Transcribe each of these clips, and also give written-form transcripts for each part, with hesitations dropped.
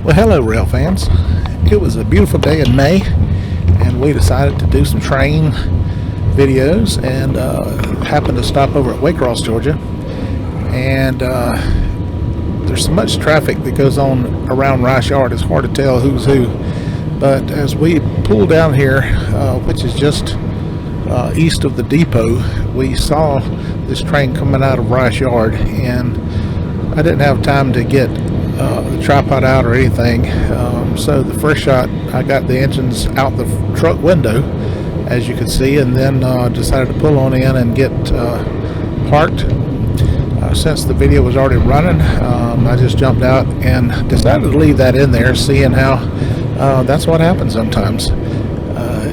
Well, hello, rail fans. It was a beautiful day in May, and we decided to do some train videos, and happened to stop over at Waycross, Georgia. And there's so much traffic that goes on around Rice Yard, it's hard to tell who's who. But as we pull down here, which is just east of the depot, we saw this train coming out of Rice Yard, and I didn't have time to get the tripod out or anything, so the first shot I got the engines out the truck window, as you can see, and then decided to pull on in and get parked. Since the video was already running, I just jumped out and decided to leave that in there, seeing how that's what happens sometimes.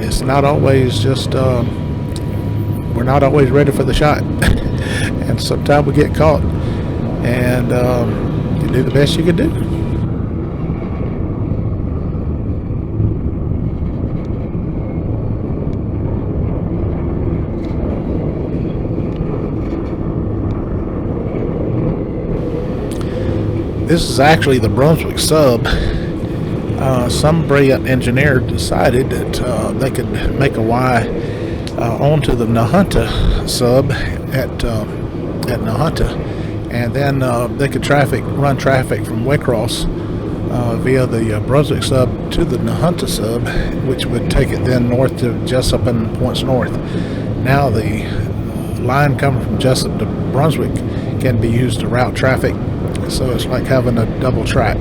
It's not always just we're not always ready for the shot and sometimes we get caught, and you do the best you can do. This is actually the Brunswick sub. Some brilliant engineer decided that they could make a Y onto the Nahunta sub at Nahunta, and then they could run traffic from Waycross via the Brunswick sub to the Nahunta sub, which would take it then north to Jessup and points north. Now the line coming from Jessup to Brunswick can be used to route traffic, so it's like having a double track.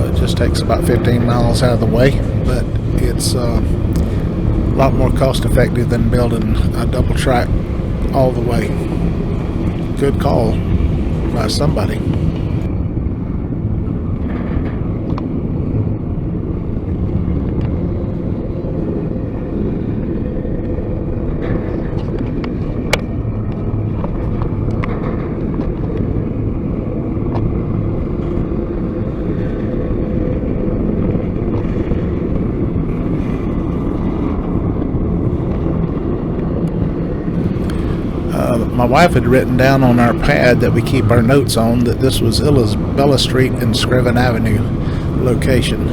It just takes about 15 miles out of the way, but it's a lot more cost effective than building a double track all the way. Good call by somebody. My wife had written down on our pad that we keep our notes on that this was Bella Street and Scriven Avenue location.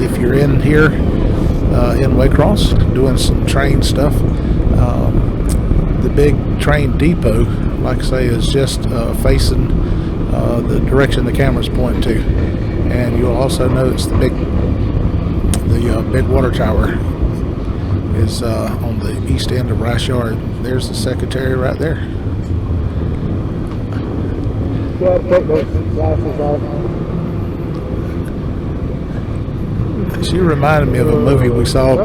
If you're in here in Waycross doing some train stuff, the big train depot, like I say, is just facing the direction the camera's pointing to, and you'll also notice the big water tower is on the east end of Rice Yard. There's the secretary right there. Take those glasses off. She reminded me of a movie we saw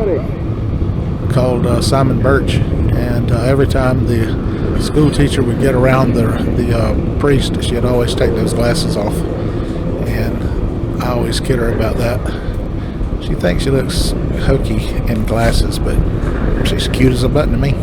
called Simon Birch, and every time the school teacher would get around the priest, she'd always take those glasses off, and I always kid her about that. She thinks she looks hokey in glasses, but she's cute as a button to me.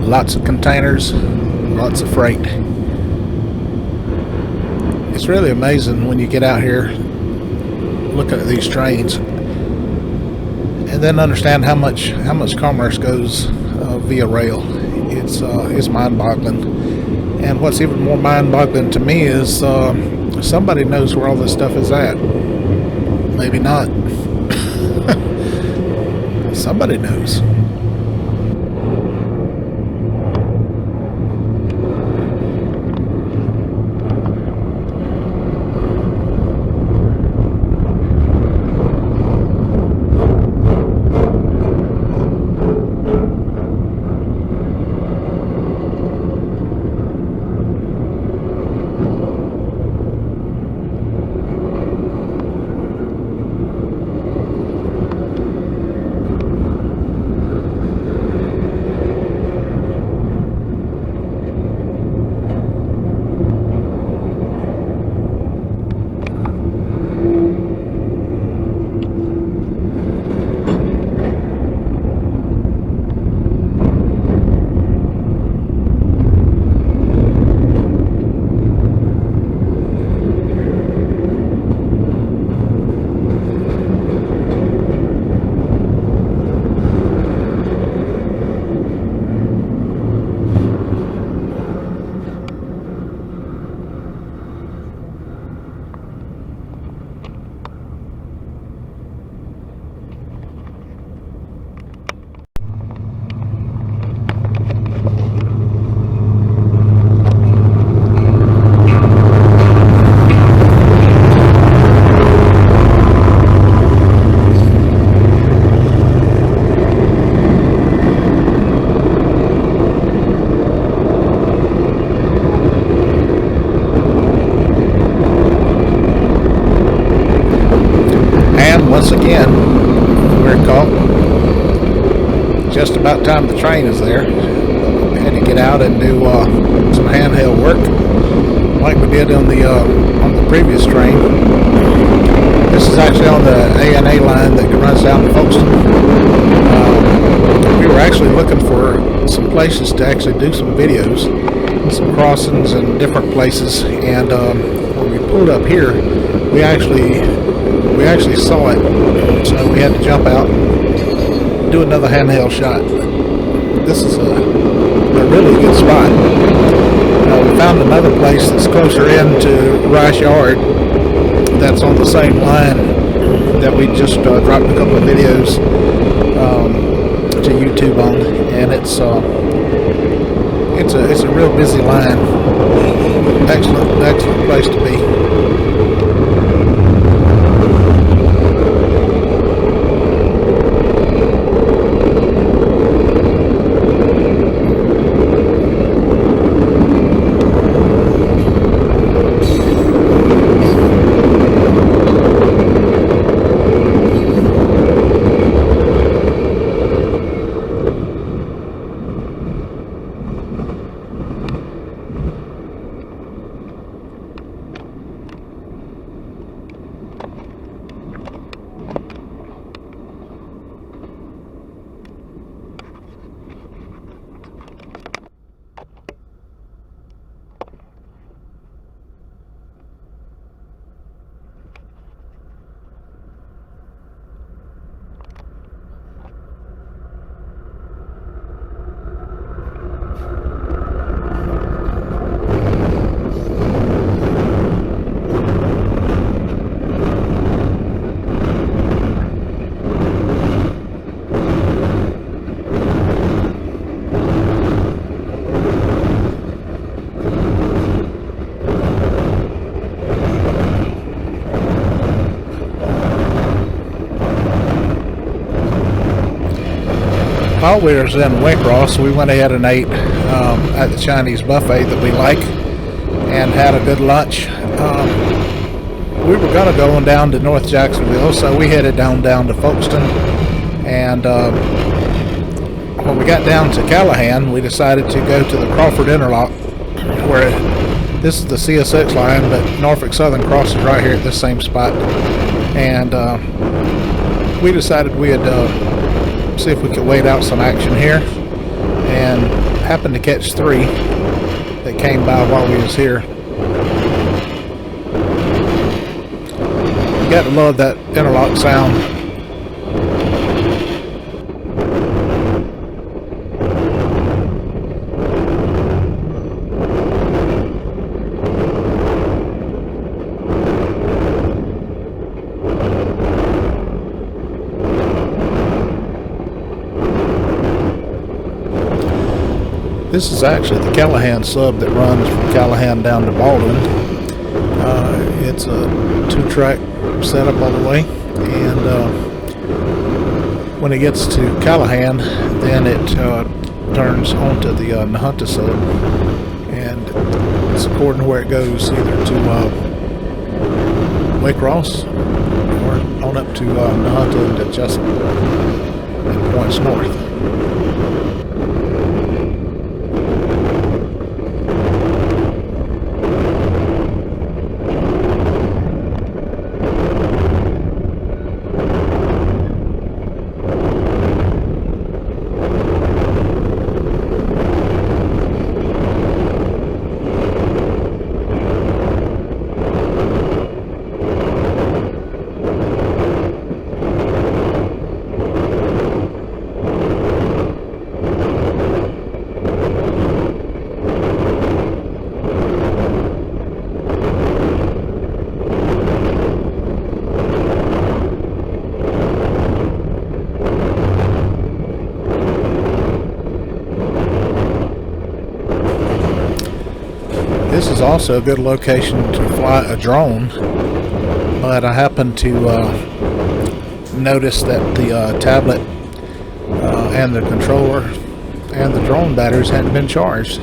Lots of containers, lots of freight. It's really amazing when you get out here looking at these trains and then understand how much commerce goes via rail. It's mind-boggling, and what's even more mind-boggling to me is somebody knows where all this stuff is at. Maybe not. Somebody knows. difficult. Just about time the train is there. We had to get out and do some handheld work, like we did on the previous train. This is actually on the A&A line that runs down to Folkestone. We were actually looking for some places to actually do some videos, some crossings in different places, and when we pulled up here, we actually saw it, so we had to jump out, do another handheld shot. This is a really good spot. We found another place that's closer in to Rice Yard that's on the same line that we just dropped a couple of videos to YouTube on, and it's a real busy line. Excellent place to be. While we were in Waycross, we went ahead and ate at the Chinese buffet that we like, and had a good lunch. We were going to go on down to North Jacksonville, so we headed down to Folkestone, and when we got down to Callahan, we decided to go to the Crawford Interlock, where this is the CSX line, but Norfolk Southern crosses right here at this same spot, and we decided we'd see if we could wait out some action here, and happened to catch 3 that came by while we was here. You got to love that interlock sound. This is actually the Callahan sub that runs from Callahan down to Baldwin. It's a 2-track setup all the way, and when it gets to Callahan, then it turns onto the Nahunta sub, and it's according to where it goes, either to Waycross or on up to Nahunta and to Chesapeake and points north. This is also a good location to fly a drone, but I happened to notice that the tablet and the controller and the drone batteries hadn't been charged.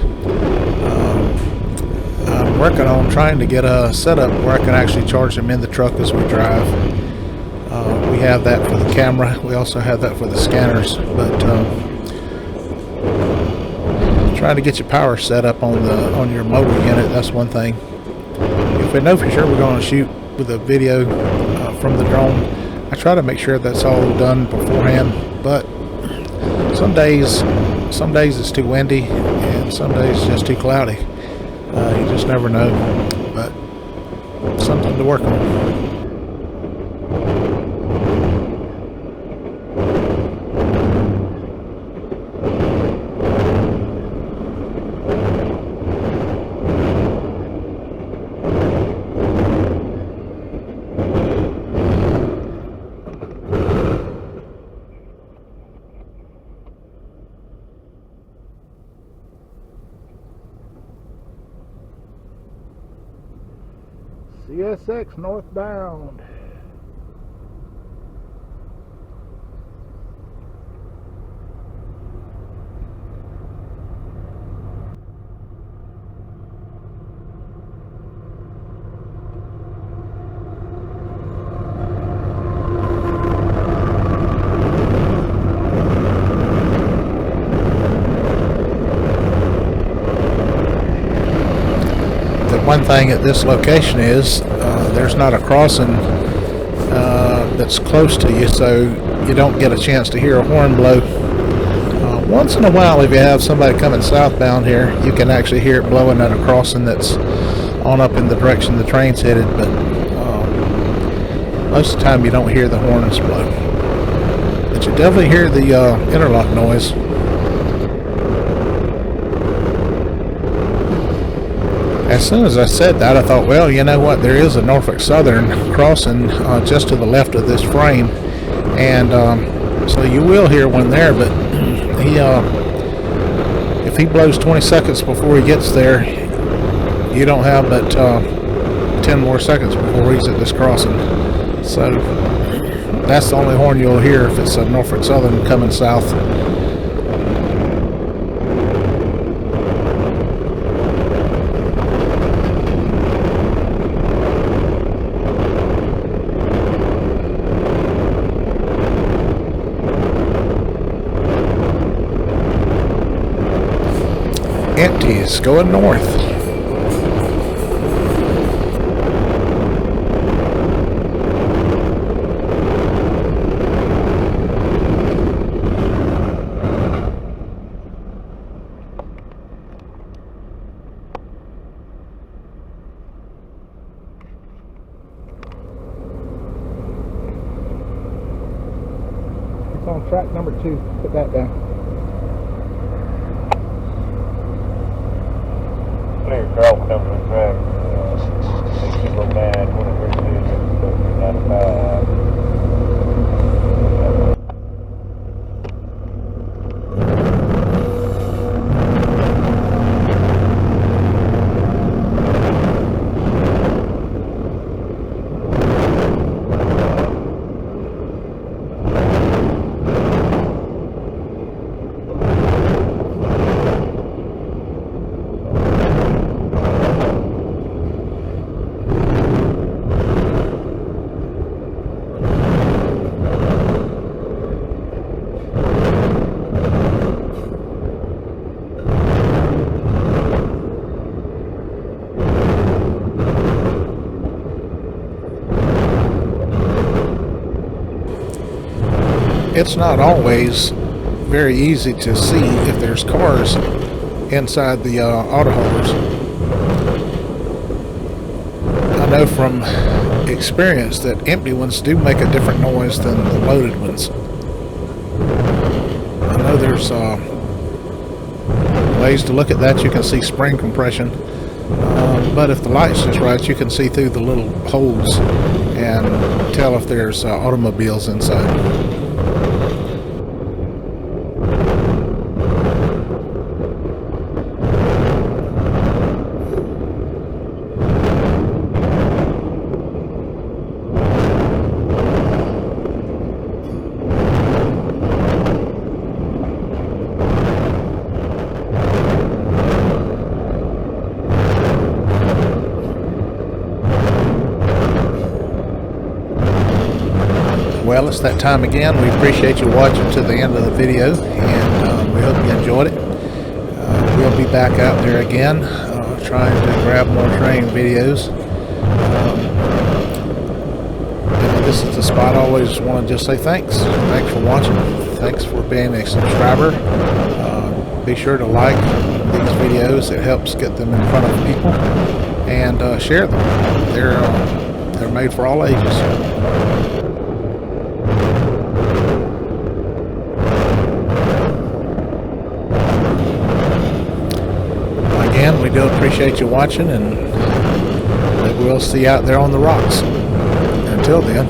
I'm working on trying to get a setup where I can actually charge them in the truck as we drive. We have that for the camera. We also have that for the scanners. But trying to get your power set up on your motor unit, that's one thing. If we know for sure we're going to shoot with a video from the drone, I try to make sure that's all done beforehand. But some days it's too windy, and some days it's just too cloudy. You just never know. But something to work on. CSX northbound. One thing at this location is there's not a crossing that's close to you, so you don't get a chance to hear a horn blow. Once in a while, if you have somebody coming southbound here, you can actually hear it blowing at a crossing that's on up in the direction the train's headed, but most of the time you don't hear the horns blow. But you definitely hear the interlock noise. As soon as I said that, I thought, well, you know what, there is a Norfolk Southern crossing just to the left of this frame, and so you will hear one there, but if he blows 20 seconds before he gets there, you don't have but 10 more seconds before he's at this crossing. So that's the only horn you'll hear if it's a Norfolk Southern coming south. Empties going north. It's on track number 2. Put that down. Clear travel coming to the track. Makes me go mad. 93 It's not always very easy to see if there's cars inside the auto haulers. I know from experience that empty ones do make a different noise than the loaded ones. I know there's ways to look at that. You can see spring compression, but if the light's just right, you can see through the little holes and tell if there's automobiles inside. Well, Well, it's that time again. We appreciate you watching to the end of the video, and we hope you enjoyed it. We'll be back out there again, trying to grab more train videos. This is the spot. I always want to just say thanks. Thanks for watching. Thanks for being a subscriber. Be sure to like these videos. It helps get them in front of people, and share them. They're made for all ages. Again, we do appreciate you watching, and we'll see you out there on the rocks. Until then,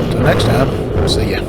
until next time, see ya.